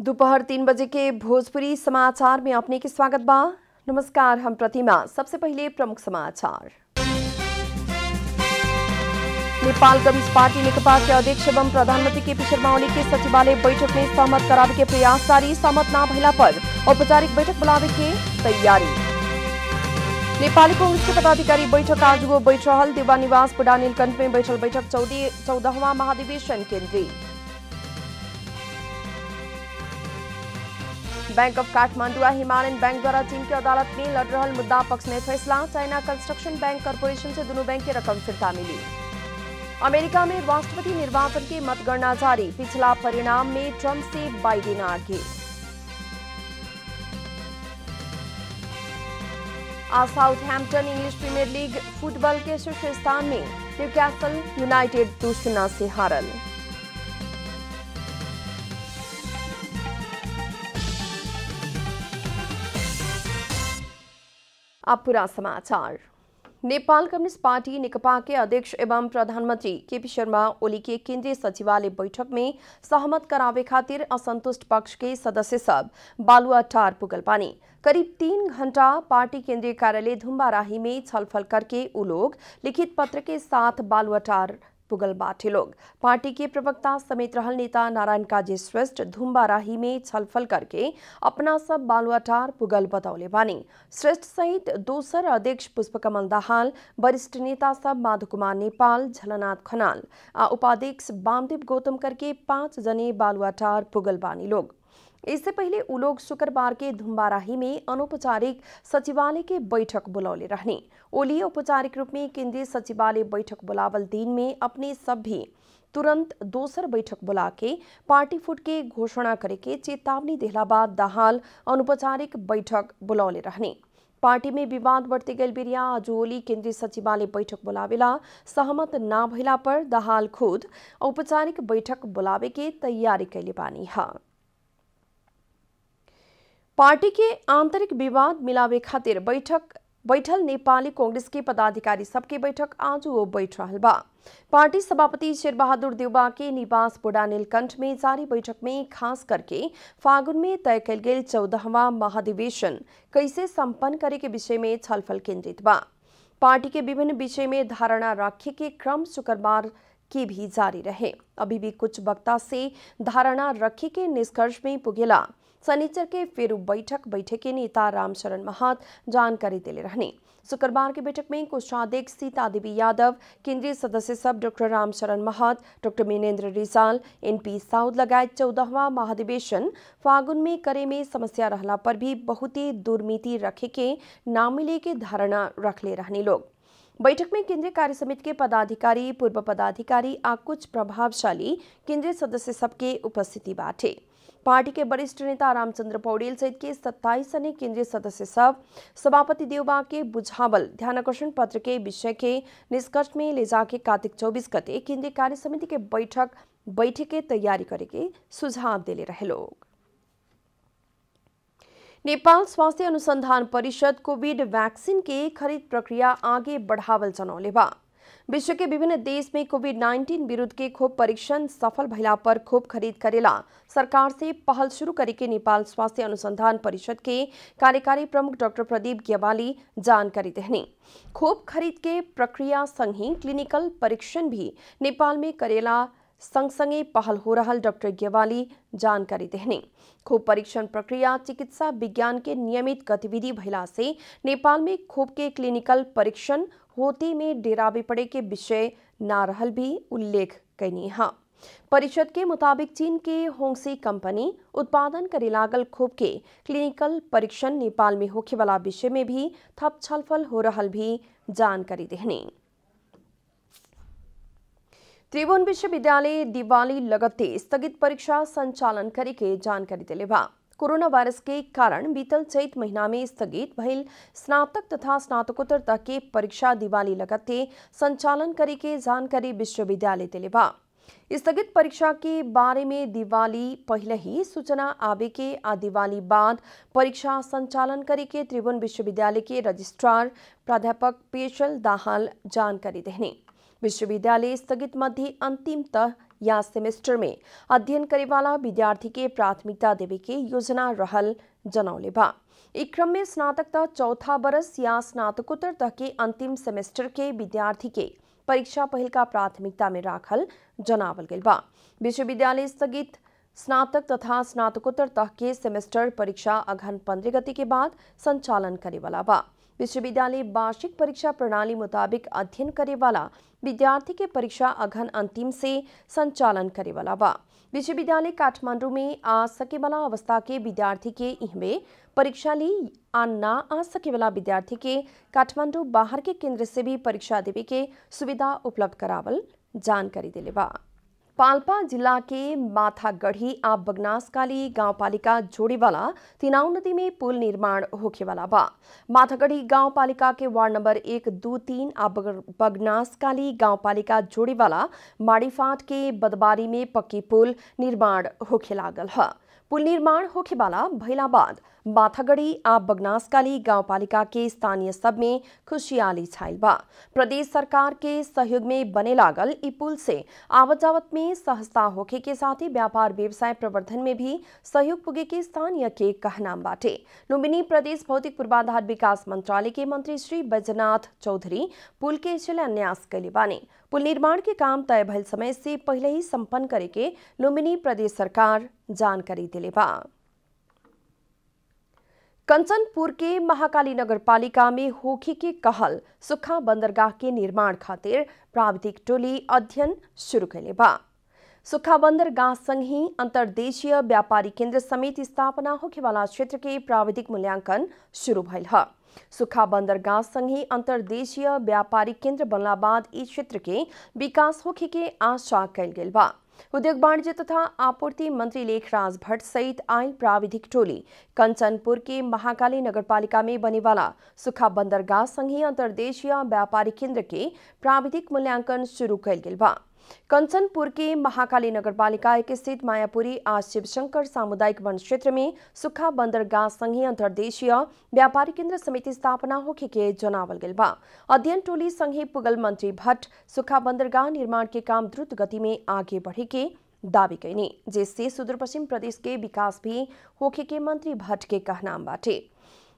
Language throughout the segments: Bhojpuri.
दोपहर 3 बजे के भोजपुरी समाचार में अपने के स्वागत बा। नमस्कार, हम प्रतिमा। सबसे पहले प्रमुख समाचार। नेपाल कम्युनिस्ट पार्टी नेकपा के अध्यक्ष एवं प्रधानमंत्री केपी शर्मा ओली के सचिवालय बैठक में सहमत करावे के प्रयास जारी। सहमत न भइला पर औपचारिक बैठक बुलावे के तैयारी। नेपाली कांग्रेस के पदाधिकारी बैठक आज बैठ रहल। देवा निवास बुढ़ा नीलकंठ में बैठल बैठक 14वां महाधिवेशन केंद्रीय। बैंक ऑफ काठमांडू और हिमालयन बैंक द्वारा चीन की अदालत में लड़ रहा मुद्दा पक्ष में फैसला। चाइना कंस्ट्रक्शन बैंक कॉरपोरेशन से दोनों बैंक की रकम फिरता मिली। अमेरिका में राष्ट्रपति निर्वाचन की मतगणना जारी। पिछला परिणाम में ट्रंप से बाइडेन आगे। आज Southampton English Premier League football के शीर्ष स्थान में न्यूकैसल यूनाइटेड 2-0 से हारल। अब पूरा समाचार। नेपाल कम्युनिस्ट पार्टी नेकपा के अध्यक्ष एवं प्रधानमंत्री केपी शर्मा ओली के केंद्रीय सचिवालय बैठक में सहमत करावे खातिर असंतुष्ट पक्ष के सदस्य सब बालुआटार पुगल पानी। करीब 3 घंटा पार्टी केंद्रीय कार्यालय धुम्बाराही में छलफल करके उ लोग लिखित पत्र के साथ बालुआटार पुगल बाटे लोग। पार्टी के प्रवक्ता समेत रहल नेता नारायण काजी श्रेष्ठ धुम्बाराही में छलफल करके अपना सब बालुआटार पुगल बतौले बानी। श्रेष्ठ सहित दोसर अध्यक्ष पुष्पकमल दाहाल, वरिष्ठ नेता सब माधव कुमार नेपाल, झलनाथ खनाल आ उपाध्यक्ष वामदेव गौतम करके 5 जने बालुआटार पुगल बानी लोग। इससे पहले उ लोग शुक्रवार के धुम्बाराही में अनौपचारिक सचिवालय के बैठक बुलौले रहने। ओली औपचारिक रूप में केंद्रीय सचिवालय बैठक बुलावल दिन में अपने सब भी तुरंत दोसर बैठक बुला के पार्टी फुट के घोषणा करे के चेतावनी देहला बाद दाहाल अनौपचारिक बैठक बुलौले रहने। पार्टी में विवाद बढ़ते गए बिरिया आज ओली केंद्रीय सचिवालय बैठक बुलावेला सहमत ना भइला पर दाहाल खुद औपचारिक बैठक बुलावे के तैयारी कैले बानी है। पार्टी के आंतरिक विवाद मिलावे खातिर बैठल नेपाली कांग्रेस के पदाधिकारी सबके बैठक आज बैठ रहल बा। पार्टी सभापति शेरबहादुर देउबा के निवास बुढ़ा नीलकंठ में जारी बैठक में खास करके फागुन में तय कल गए 14वां महाधिवेशन कैसे संपन्न करे के विषय में छलफल केंद्रित बा। पार्टी के विभिन्न विषय में धारणा रखे के क्रम शुक्रवार की भी जारी रहे। अभी भी कुछ वक्ता से धारणा रखे के निष्कर्ष में पुगेला। शनिचर के फिर बैठक के नेता रामशरण महत जानकारी दिले रहने। शुक्रवार की बैठक में कोषाध्यक्ष सीता देवी यादव, केंद्रीय सदस्य सब डॉक्टर रामशरण महत, doctor Minendra Rijal, NP Saud लगायत 14वां महाधिवेशन फागुन में करे में समस्या रहला पर भी बहुत ही दुर्मिति रखे के ना मिले के धारणा रखले रहने लोग। बैठक में केंद्रीय कार्य समिति के पदाधिकारी, पूर्व पदाधिकारी आ कुछ प्रभावशाली केंद्रीय सदस्य सबके उपस्थिति बाटे। पार्टी के वरिष्ठ नेता रामचंद्र पौडेल सहित के 27 अन्य केंद्रीय सदस्य सब सभापति देउबा के बुझावल ध्यानाकर्षण पत्र के विषय के निष्कर्ष में ले जाके कार्तिक 24 गते केंद्रीय कार्य समिति के बैठक के तैयारी करे के सुझाव दिले रहे लोग। नेपाल स्वास्थ्य अनुसंधान परिषद कोविड वैक्सीन के खरीद प्रक्रिया आगे बढ़ावल जनौले बा। विश्व के विभिन्न देश में कोविड-19 विरुद्ध के खोप परीक्षण सफल भइला पर खोप खरीद करेला सरकार से पहल शुरू करे के नेपाल स्वास्थ्य अनुसंधान परिषद के कार्यकारी प्रमुख डॉक्टर प्रदीप ग्यावाली जानकारी देहनी। खोप खरीद के प्रक्रिया संगे क्लिनिकल परीक्षण भी नेपाल में करेला संगे पहल हो रहा डॉक्टर ग्यावाली जानकारी देहनी। खोप परीक्षण प्रक्रिया चिकित्सा विज्ञान के नियमित गतिविधि भइला से नेपाल में खोप के क्लिनिकल परीक्षण होते में डेरावे पड़े के विषय ना रहल भी उल्लेख कैनी है। परिषद के मुताबिक चीन के होंगसी कंपनी उत्पादन करे लागल खोप के क्लिनिकल परीक्षण नेपाल में होखे वाला विषय में भी थप छलफल हो रहल भी जानकारी देहनी। त्रिभुवन विश्वविद्यालय दिवाली लगत्ते स्थगित परीक्षा संचालन करे के जानकारी दिले बा। कोरोना वायरस के कारण बीतल चैत महीना में स्थगित भइल स्नातक तथा स्नातकोत्तर तक के परीक्षा दिवाली लगत्ते संचालन करे के जानकारी विश्वविद्यालय दिले बा। स्थगित परीक्षा के बारे में दिवाली पहले ही सूचना आवे के आ दिवाली बाद परीक्षा संचालन करे के त्रिभुवन विश्वविद्यालय के रजिस्ट्रार प्राध्यापक पेशल दाहाल जानकारी देहने। विश्वविद्यालय स्थगित मध्य अंतिम तह या सेमेस्टर में अध्ययन करे वाला विद्यार्थी के प्राथमिकता देवे के योजना रहल जनौले बा। एक क्रम में स्नातक तक चौथा बरस या स्नातकोत्तर तक के अंतिम सेमेस्टर के विद्यार्थी के परीक्षा पहिल का प्राथमिकता में राखल जनावल गइल बा। विश्वविद्यालय स्थगित स्नातक तथा स्नातकोत्तर तक के सेमेस्टर परीक्षा अगहन 15 गते के बाद संचालन करे वाला बा। विश्वविद्यालय वार्षिक परीक्षा प्रणाली मुताबिक अध्ययन करे वाला विद्यार्थी के परीक्षा अगहन अंतिम से संचालन करे वाला बा। विश्वविद्यालय काठमांडू में आ सके वाला अवस्था के विद्यार्थी के इहमे परीक्षा ली आ ना आ सके वाला विद्यार्थी के काठमांडू बाहर के केंद्र से भी परीक्षा देवे के सुविधा उपलब्ध करावल जानकारी दिले बा। पाल्पा जिला के माथागढ़ी आ बगनासकाली गांवपालिका जोड़े वाला तिनाउ नदी में पुल निर्माण होखे वाला बा। माथागढ़ी गांवपालिका के वार्ड नंबर 1, 2, 3 आ बगनासकाली गांवपालिका जोड़े वाला माड़ीफाट के बदबारी में पक्की पुल निर्माण होखे लागल है। पुल निर्माण होखे वाला भइला बाद माथागढ़ी आ बगनासकाली गांवपालिका के स्थानीय सब में खुशहाली छाइल बा। प्रदेश सरकार के सहयोग में बने लागल इ पुल से आवत जावत में सहजता होखे के साथ ही व्यापार व्यवसाय प्रवर्धन में भी सहयोग पुगे के स्थानीय के कहना बाटे। लुम्बिनी प्रदेश भौतिक पूर्वाधार विकास मंत्रालय के मंत्री श्री बैजनाथ चौधरी पुल के शिलान्यास कैले बानी। पुल निर्माण के काम तय भइल समय से पहले ही संपन्न करे के लुम्बिनी प्रदेश सरकार जानकारी दिले बा। कंचनपुर के महाकाली नगरपालिका में होखे के कहल सुखा बंदरगाह के निर्माण खातिर प्राविधिक टोली अध्ययन शुरू कैले बा। सुखा बंदरगाह संग ही अंतर्देशीय व्यापारी केंद्र समेत स्थापना होखे वाला क्षेत्र के प्राविधिक मूल्यांकन शुरू भइल है। सुखा बंदरगाह संग ही अंतर्देशीय व्यापारी केंद्र बनला बाद इस क्षेत्र के विकास होखे के आशा कैल गेल बा। उद्योग वाणिज्य तथा आपूर्ति मंत्री लेखराज भट्ट सहित आयल प्राविधिक टोली कंचनपुर के महाकाली नगरपालिका में बने वाला सुखा बंदरगाह संग ही अंतर्देशीय व्यापारी केंद्र के प्राविधिक मूल्यांकन शुरू कैल गेल बा। कंचनपुर के महाकाली नगरपालिका के स्थित मायापुरी आ शिवशंकर सामुदायिक वन क्षेत्र में सुखा बंदरगाह संग ही अंतर्देशीय व्यापारी केंद्र समिति स्थापना होखे के जनावल गेल बा। अध्ययन टोली संग ही पुगल मंत्री भट्ट सुखा बंदरगाह निर्माण के काम द्रुत गति में आगे बढ़े के दावी कैनी, जिससे सुदूर पश्चिम प्रदेश के विकास भी होखे के मंत्री भट्ट के कहना बाटे।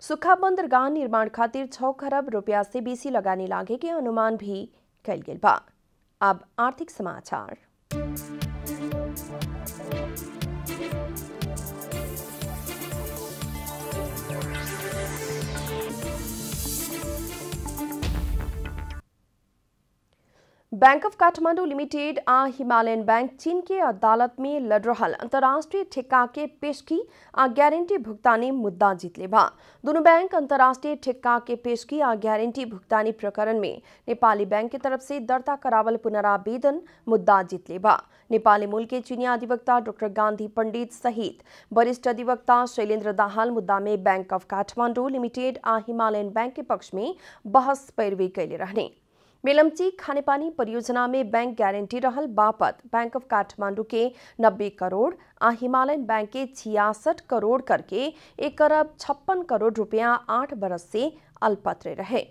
सुखा बंदरगाह निर्माण खातिर 6 खरब रुपया से बेसी लगानी लागे के अनुमान भी कैल गेल बा। अब आर्थिक समाचार। बैंक ऑफ काठमांडू लिमिटेड आ हिमालयन बैंक चीन के अदालत में लड़ रहल अंतर्राष्ट्रीय ठेका के पेशगी आ गारंटी भुगतानी मुद्दा जीतले बा। दोनों बैंक अंतर्राष्ट्रीय ठेका के पेशगी आ गारंटी भुगतानी प्रकरण में नेपाली बैंक की तरफ से दर्ता करावल पुनरावेदन मुद्दा जीतले बा। नेपाली मूल के चीनी अधिवक्ता डॉक्टर गांधी पंडित सहित वरिष्ठ अधिवक्ता शैलेन्द्र दाहाल मुद्दा में बैंक ऑफ काठमांडू लिमिटेड आ हिमालयन बैंक के पक्ष में बहस पैरवी कैले रहने। मेलम्ची खानेपानी परियोजना में बैंक गारंटी रहल बापत बैंक ऑफ काठमांडू के 90 करोड़ आ हिमालयन बैंक के 66 करोड़ करके 1 अरब 56 करोड़ रुपया 8 बरस से अल्पत्र रहे।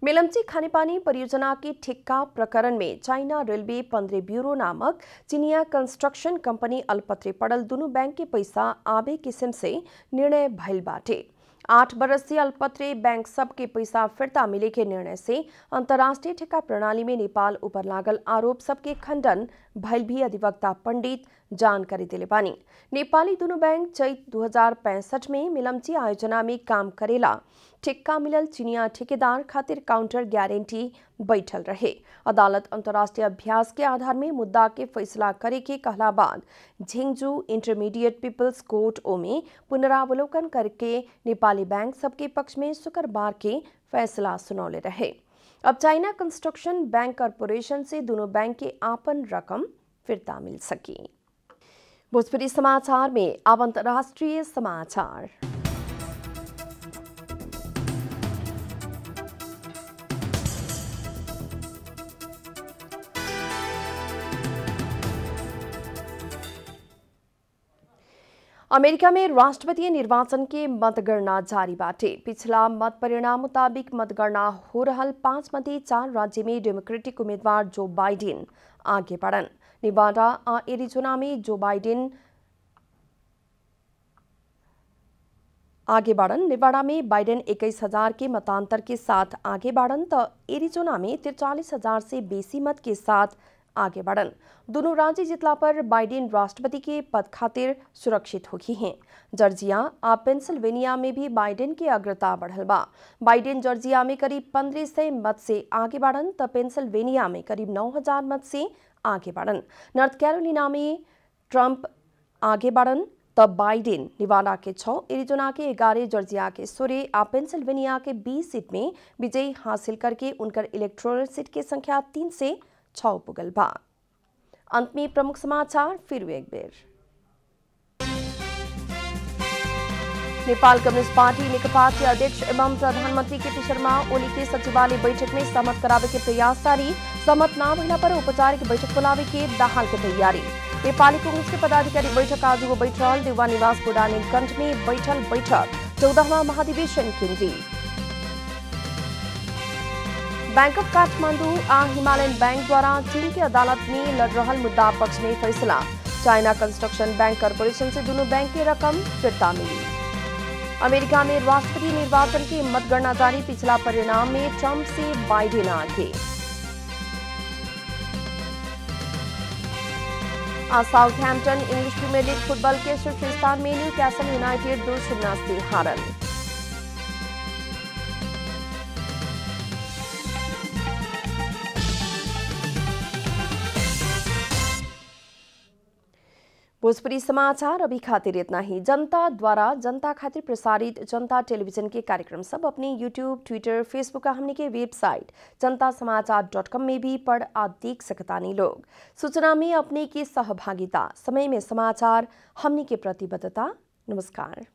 मेलम्ची खानेपानी परियोजना के ठेका प्रकरण में चाइना रेलवे 15 ब्यूरो नामक चीनिया कंस्ट्रक्शन कंपनी अल्पत्रे पड़ल दोनों बैंक के पैसा आबे किस्म से निर्णय भइल बाटे। 8 बरस से अल्पत्रे बैंक सब के पैसा फिरता मिले के निर्णय से अंतर्राष्ट्रीय ठेका प्रणाली में नेपाल ऊपर लागल आरोप सबके खंडन भइल भी अधिवक्ता पंडित जानकारी दिले बानी। नेपाली दोनों बैंक चैत 2065 में मिलम्ची आयोजना में काम करेला ठेक्का मिलल चीनिया ठेकेदार खातिर काउंटर गारंटी बैठल रहे। अदालत अंतर्राष्ट्रीय अभ्यास के आधार में मुद्दा के फैसला करे के कहला बाद झिंगजू इंटरमीडिएट पीपल्स कोर्ट में पुनरावलोकन करके नेपाली बैंक सबके पक्ष में शुक्रवार के फैसला सुनौले रहे। अब चाइना कंस्ट्रक्शन बैंक कॉरपोरेशन से दोनों बैंक के आपन रकम फिरता मिल सकी। भोजपुरी समाचार में अब अंतर्राष्ट्रीय समाचार। अमेरिका में राष्ट्रपतीय निर्वाचन के मतगणना जारी बाटे। पिछला मत परिणाम मुताबिक मतगणना हो रहल 5 मध्ये 4 राज्य में डेमोक्रेटिक उम्मीदवार जो बाइडेन आगे बढ़न। नेवाडा और एरिजोना में जो बाइडेन आगे बढ़न। नेवाडा में बाइडेन 21,000 के मतांतर के साथ आगे बढ़न तो एरिजोना में 43,000 से बेसी मत के साथ आगे बढ़न। दोनों राज्य जितला पर बाइडेन राष्ट्रपति के पद खातिर सुरक्षित होगी हैं। जॉर्जिया और पेंसिल्वेनिया में भी बाइडेन की अग्रता बढ़ल बा। बाइडेन जॉर्जिया में करीब 1500 मत से आगे बढ़न तो पेंसिल्वेनिया में करीब 9,000 मत से आगे बढ़न। नॉर्थ कैरोलिना में ट्रंप आगे बढ़न तब बाइडेन नेवाडा के 6, एरिजोना के 11, जॉर्जिया के 16 और पेंसिल्वेनिया के 20 सीट में विजय हासिल करके उनकर इलेक्टोरल सीट की संख्या 3 से 6 पुगल बा। अंत में प्रमुख समाचार फिर एक बेर। नेपाल कम्युनिस्ट पार्टी नेकपा के अध्यक्ष एवं प्रधानमंत्री केपी शर्मा ओली के सचिवालय बैठक में सहमत करावे के प्रयास जारी। सहमत न भइला पर औपचारिक बैठक बुलावे के दाहाल के तैयारी। नेपाली कांग्रेस के पदाधिकारी बैठक आज बैठल। देवा निवास बुढ़ा नीलकंठ में बैठल बैठक 14वां महाधिवेशन केंद्रीय। बैंक ऑफ काठमांडू आ हिमालयन बैंक द्वारा चीन की अदालत में लड़ रहा मुद्दा पक्ष में फैसला। चाइना कंस्ट्रक्शन बैंक कॉरपोरेशन से दोनों बैंक की रकम फिरता मिली। अमेरिका में राष्ट्रपति निर्वाचन की मतगणना जारी। पिछला परिणाम में ट्रंप से बाइडेन आगे। Southampton English Premier League football के शीर्ष स्थान में न्यूकैसल यूनाइटेड 2-0 से हारल। भोजपुरी समाचार अभी खातिर इतना ही। जनता द्वारा जनता खातिर प्रसारित जनता टेलीविजन के कार्यक्रम सब अपने यूट्यूब, ट्विटर, फेसबुक का हमने के वेबसाइट जनतासमाचार.com में भी पढ़ आ देख सकतानी लोग। सूचना में अपने की सहभागिता, समय में समाचार, हमने के प्रतिबद्धता। नमस्कार।